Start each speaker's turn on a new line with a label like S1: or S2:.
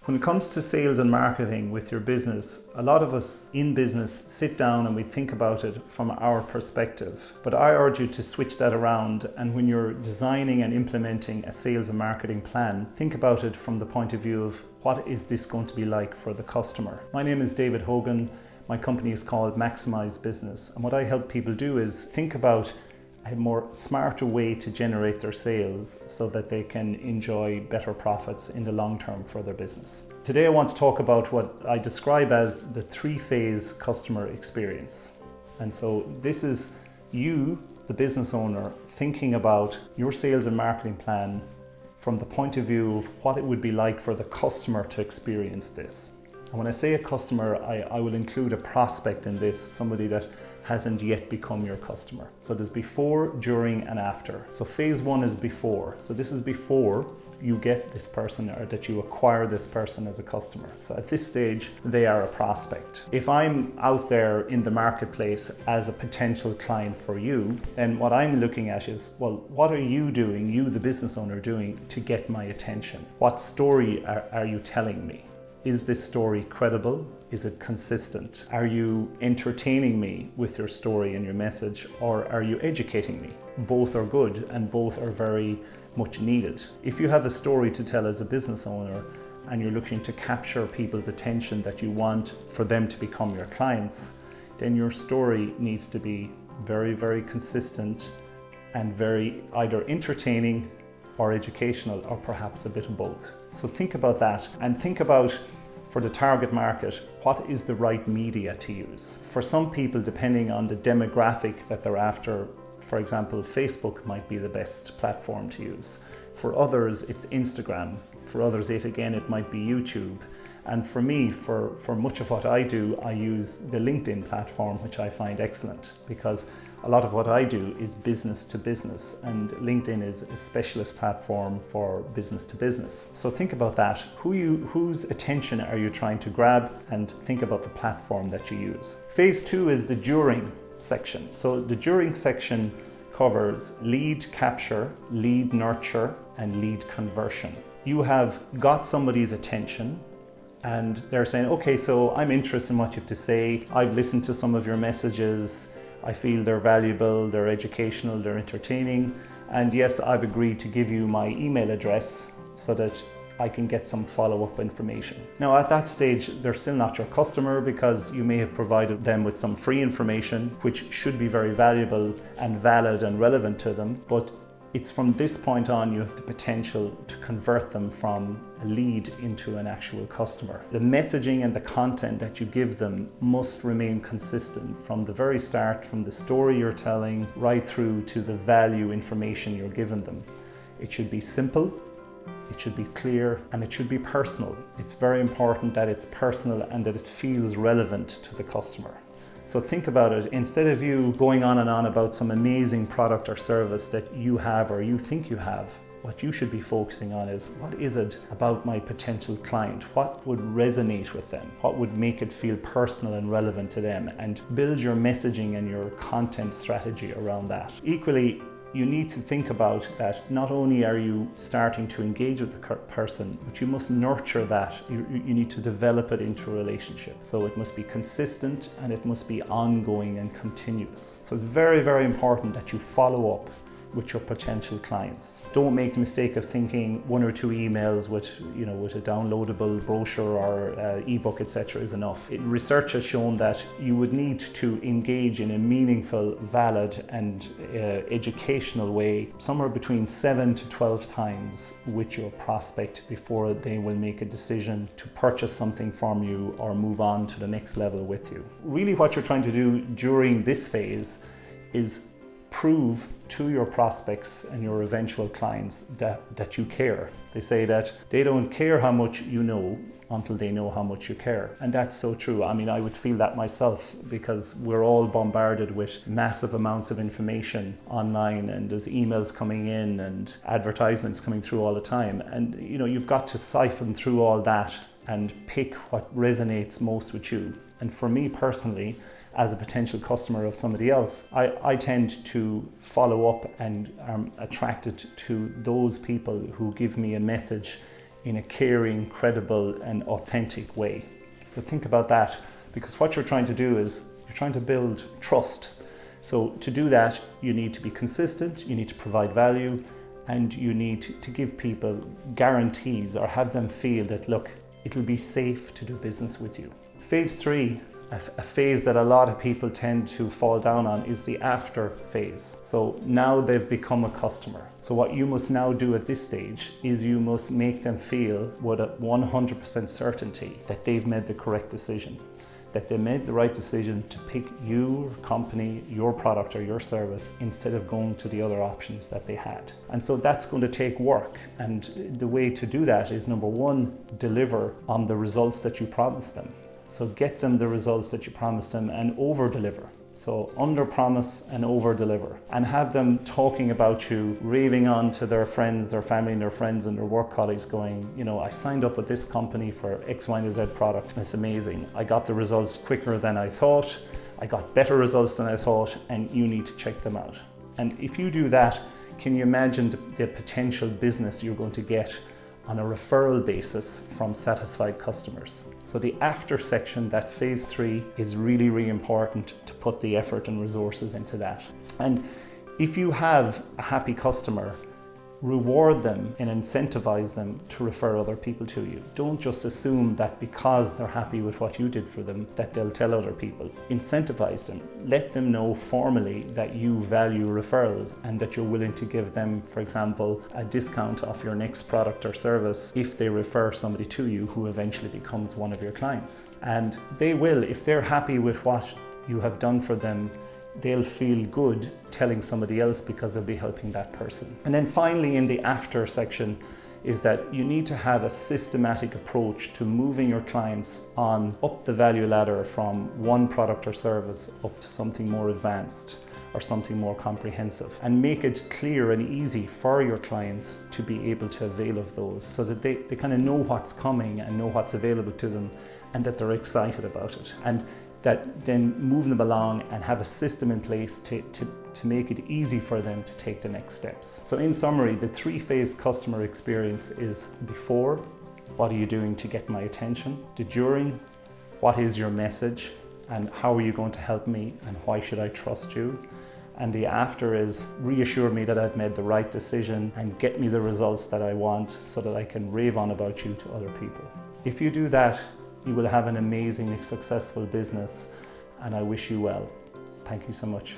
S1: When it comes to sales and marketing with your business, a lot of us in business sit down and we think about it from our perspective. But I urge you to switch that around, and when you're designing and implementing a sales and marketing plan, think about it from the point of view of what is this going to be like for the customer. My name is David Hogan. My company is called Maximize Business, and what I help people do is think about a more smarter way to generate their sales so that they can enjoy better profits in the long term for their business. Today I want to talk about what I describe as the 3-phase customer experience. And so this is you, the business owner, thinking about your sales and marketing plan from the point of view of what it would be like for the customer to experience this. And when I say a customer, I will include a prospect in this, somebody that hasn't yet become your customer. So there's before, during, and after. So phase 1 is before. So this is before you get this person or that you acquire this person as a customer. So at this stage, they are a prospect. If I'm out there in the marketplace as a potential client for you, then what I'm looking at is, well, what are you doing, you the business owner, doing to get my attention? What story are you telling me? Is this story credible? Is it consistent? Are you entertaining me with your story and your message, or are you educating me? Both are good and both are very much needed. If you have a story to tell as a business owner and you're looking to capture people's attention that you want for them to become your clients, then your story needs to be very, very consistent and very either entertaining or educational, or perhaps a bit of both. So think about that, and think about, for the target market, what is the right media to use? For some people, depending on the demographic that they're after, for example, Facebook might be the best platform to use. For others, it's Instagram. For others, it might be YouTube. And for me, for much of what I do, I use the LinkedIn platform, which I find excellent, because a lot of what I do is business to business, and LinkedIn is a specialist platform for business to business. So think about that. Whose attention are you trying to grab, and think about the platform that you use. Phase 2 is the during section. So the during section covers lead capture, lead nurture, and lead conversion. You have got somebody's attention, and they're saying, okay, so I'm interested in what you have to say. I've listened to some of your messages. I feel they're valuable, they're educational, they're entertaining. And yes, I've agreed to give you my email address so that I can get some follow-up information. Now at that stage, they're still not your customer, because you may have provided them with some free information, which should be very valuable and valid and relevant to them. But it's from this point on you have the potential to convert them from a lead into an actual customer. The messaging and the content that you give them must remain consistent from the very start, from the story you're telling right through to the value information you're giving them. It should be simple, it should be clear, and it should be personal. It's very important that it's personal and that it feels relevant to the customer. So think about it. Instead of you going on and on about some amazing product or service that you have or you think you have, what you should be focusing on is, what is it about my potential client? What would resonate with them? What would make it feel personal and relevant to them? And build your messaging and your content strategy around that. Equally, you need to think about that not only are you starting to engage with the person, but you must nurture that. You need to develop it into a relationship. So it must be consistent and it must be ongoing and continuous. So it's very, very important that you follow up with your potential clients. Don't make the mistake of thinking 1 or 2 emails with a downloadable brochure or ebook, etc. is enough. Research has shown that you would need to engage in a meaningful, valid and educational way somewhere between 7 to 12 times with your prospect before they will make a decision to purchase something from you or move on to the next level with you. Really what you're trying to do during this phase is prove to your prospects and your eventual clients that you care. They say that they don't care how much you know until they know how much you care. And that's so true. I mean, I would feel that myself, because we're all bombarded with massive amounts of information online, and there's emails coming in and advertisements coming through all the time. And you've got to siphon through all that and pick what resonates most with you. And for me personally, as a potential customer of somebody else, I tend to follow up and am attracted to those people who give me a message in a caring, credible and authentic way. So think about that, because what you're trying to do is you're trying to build trust. So to do that, you need to be consistent, you need to provide value, and you need to give people guarantees or have them feel that, look, it'll be safe to do business with you. Phase 3, a phase that a lot of people tend to fall down on, is the after phase. So now they've become a customer. So what you must now do at this stage is you must make them feel with a 100% certainty that they've made the correct decision, that they made the right decision to pick your company, your product or your service instead of going to the other options that they had. And so that's going to take work. And the way to do that is, number one, deliver on the results that you promised them. So get them the results that you promised them and over-deliver. So under-promise and over-deliver, and have them talking about you, raving on to their friends, their family and their friends and their work colleagues, going, you know, I signed up with this company for X, Y, and Z product and it's amazing. I got the results quicker than I thought. I got better results than I thought, and you need to check them out. And if you do that, can you imagine the potential business you're going to get on a referral basis from satisfied customers? So the after section, that phase 3, is really, really important to put the effort and resources into that. And if you have a happy customer, reward them and incentivize them to refer other people to you. Don't just assume that because they're happy with what you did for them that they'll tell other people. Incentivize them. Let them know formally that you value referrals and that you're willing to give them, for example, a discount off your next product or service if they refer somebody to you who eventually becomes one of your clients. And they will, if they're happy with what you have done for them, they'll feel good telling somebody else because they'll be helping that person. And then finally, in the after section, is that you need to have a systematic approach to moving your clients on up the value ladder from one product or service up to something more advanced or something more comprehensive, and make it clear and easy for your clients to be able to avail of those, so that they kind of know what's coming and know what's available to them, and that they're excited about it. And that then moving them along and have a system in place to make it easy for them to take the next steps. So in summary, the 3-phase customer experience is: before, what are you doing to get my attention? The during, what is your message and how are you going to help me and why should I trust you? And the after is: reassure me that I've made the right decision and get me the results that I want so that I can rave on about you to other people. If you do that, you will have an amazingly successful business, and I wish you well. Thank you so much.